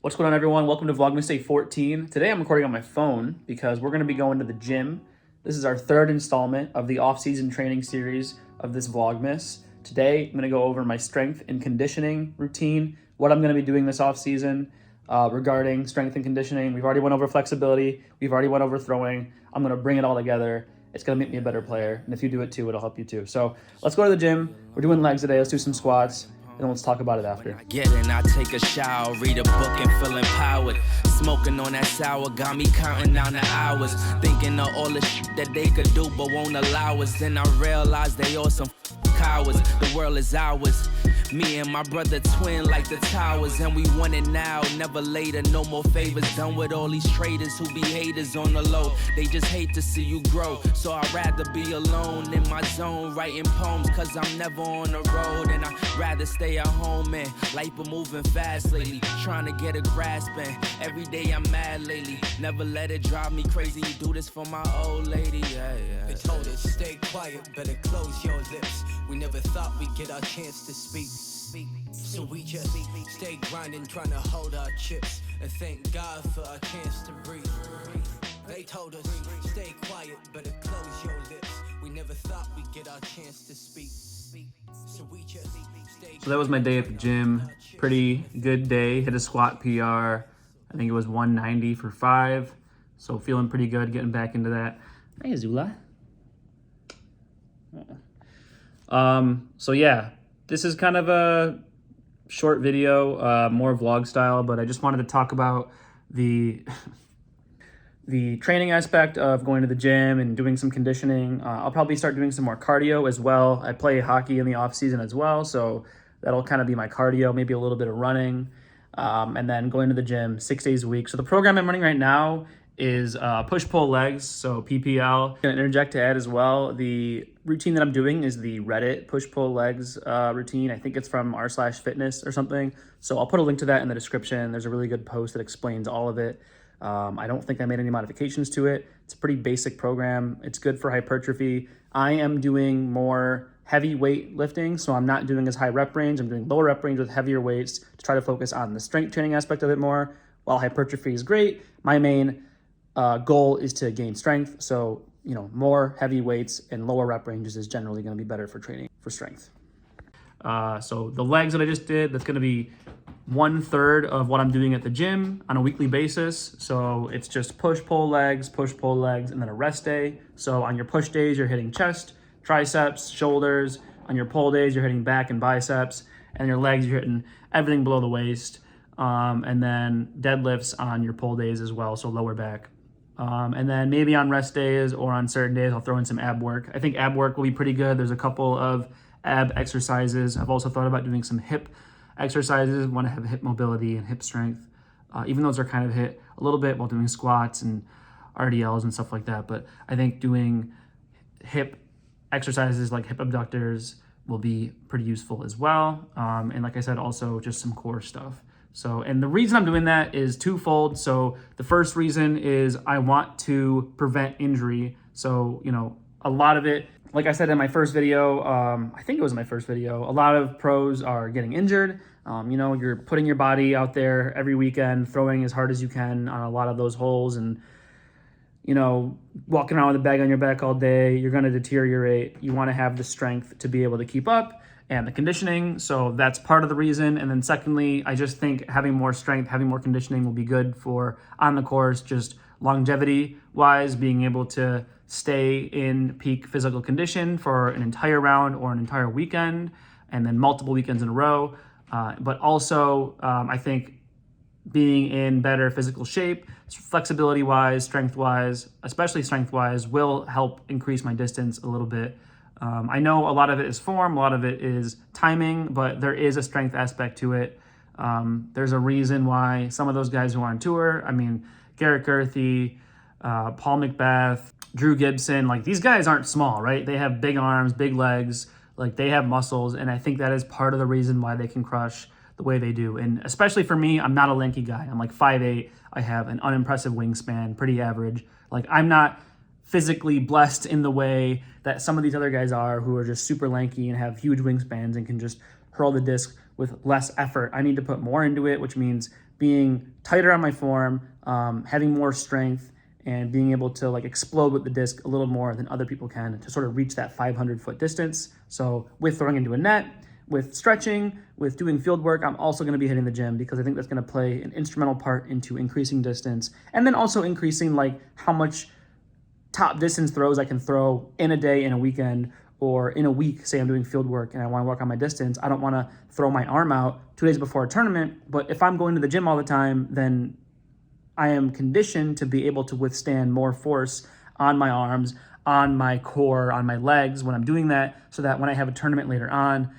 What's going on, everyone? Welcome to Vlogmas Day 14. Today I'm recording on my phone because we're going to be going to the gym. This is our third installment of the off-season training series of this Vlogmas. Today I'm going to go over my strength and conditioning routine, what I'm going to be doing this off-season regarding strength and conditioning. We've already went over flexibility. We've already went over throwing. I'm going to bring it all together. It's going to make me a better player. And if you do it too, it'll help you too. So let's go to the gym. We're doing legs today. Let's do some squats. And let's talk about it after. I get in, I take a shower, read a book and feel empowered. Smoking on that sour got me counting down the hours. Thinking of all the shit that they could do but won't allow us. Then I realize they all some cowards. The world is ours. Me and my brother twin like the towers. And we want it now, never later. No more favors done with all these traitors who be haters on the low. They just hate to see you grow. So I'd rather be alone in my zone writing poems, cause I'm never on the road. And I'd rather stay at home, and life been moving fast lately, trying to get a grasp, and every day I'm mad lately. Never let it drive me crazy. You do this for my old lady, yeah. They told us stay quiet, better close your lips. We never thought we'd get our chance to speak. So we just stay grinding, trying to hold our chips, and thank God for our chance to breathe. They told us stay quiet, better close your lips. We never thought we'd get our chance to speak. So we just stay. So that was my day at the gym. Pretty good day. Hit a squat PR. I think it was 190 for 5. So feeling pretty good getting back into that. Hey, Azula. So yeah, this is kind of a short video, more vlog style, but I just wanted to talk about the training aspect of going to the gym and doing some conditioning. I'll probably start doing some more cardio as well. I play hockey in the off season as well, so that'll kind of be my cardio, maybe a little bit of running, and then going to the gym 6 days a week. So the program I'm running right now is push-pull legs, so PPL. I'm gonna interject to add as well, the routine that I'm doing is the Reddit push-pull legs routine. I think it's from r/fitness or something. So I'll put a link to that in the description. There's a really good post that explains all of it. I don't think I made any modifications to it. It's a pretty basic program. It's good for hypertrophy. I am doing more heavy weight lifting, so I'm not doing as high rep range. I'm doing lower rep range with heavier weights to try to focus on the strength training aspect of it more. While hypertrophy is great, my main goal is to gain strength. So, more heavy weights and lower rep ranges is generally going to be better for training for strength. So the legs that I just did, that's going to be 1/3 of what I'm doing at the gym on a weekly basis. So it's just push-pull legs, and then a rest day. So on your push days, you're hitting chest, triceps, shoulders. On your pull days, you're hitting back and biceps. And your legs, you're hitting everything below the waist. And then deadlifts on your pull days as well, so lower back. And then maybe on rest days or on certain days, I'll throw in some ab work. I think ab work will be pretty good. There's a couple of ab exercises. I've also thought about doing some hip exercises. Want to have hip mobility and hip strength. Even those are kind of hit a little bit while doing squats and RDLs and stuff like that. But I think doing hip exercises like hip abductors will be pretty useful as well. And like I said, also just some core stuff. So, and the reason I'm doing that is twofold. So the first reason is I want to prevent injury. So, a lot of it, like I said in my first video, I think it was my first video, a lot of pros are getting injured. You're putting your body out there every weekend, throwing as hard as you can on a lot of those holes, and, walking around with a bag on your back all day, you're going to deteriorate. You want to have the strength to be able to keep up and the conditioning. So that's part of the reason. And then secondly, I just think having more strength, having more conditioning will be good for on the course, just longevity wise, being able to stay in peak physical condition for an entire round or an entire weekend, and then multiple weekends in a row. But also, I think being in better physical shape, flexibility wise, strength wise, especially strength wise, will help increase my distance a little bit. I know a lot of it is form, a lot of it is timing, but there is a strength aspect to it. There's a reason why some of those guys who are on tour, Garrett Gerthy, Paul McBeth, Drew Gibson, these guys aren't small, right? They have big arms, big legs, they have muscles, and I think that is part of the reason why they can crush the way they do. And especially for me, I'm not a lanky guy. I'm 5'8". I have an unimpressive wingspan, pretty average. I'm not physically blessed in the way that some of these other guys are, who are just super lanky and have huge wingspans and can just hurl the disc with less effort. I need to put more into it, which means being tighter on my form, having more strength, and being able to like explode with the disc a little more than other people can to sort of reach that 500-foot distance. So with throwing into a net, with stretching, with doing field work, I'm also going to be hitting the gym because I think that's going to play an instrumental part into increasing distance, and then also increasing like how much top distance throws I can throw in a day, in a weekend, or in a week. Say I'm doing field work and I want to work on my distance. I don't want to throw my arm out 2 days before a tournament, but if I'm going to the gym all the time, then I am conditioned to be able to withstand more force on my arms, on my core, on my legs when I'm doing that, so that when I have a tournament later on,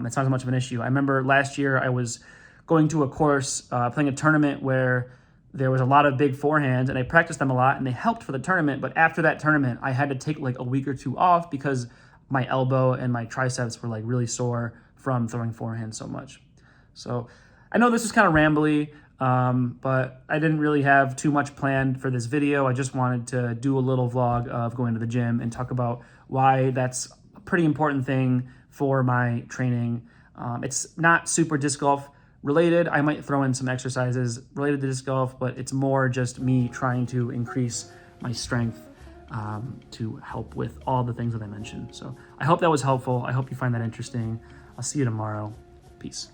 it's not as much of an issue. I remember last year I was going to a course, playing a tournament where there was a lot of big forehands, and I practiced them a lot, and they helped for the tournament. But after that tournament, I had to take like a week or two off because my elbow and my triceps were like really sore from throwing forehand so much. So I know this is kind of rambly, but I didn't really have too much planned for this video. I just wanted to do a little vlog of going to the gym and talk about why that's a pretty important thing for my training. It's not super disc golf related. I might throw in some exercises related to disc golf, but it's more just me trying to increase my strength to help with all the things that I mentioned. So I hope that was helpful. I hope you find that interesting. I'll see you tomorrow. Peace.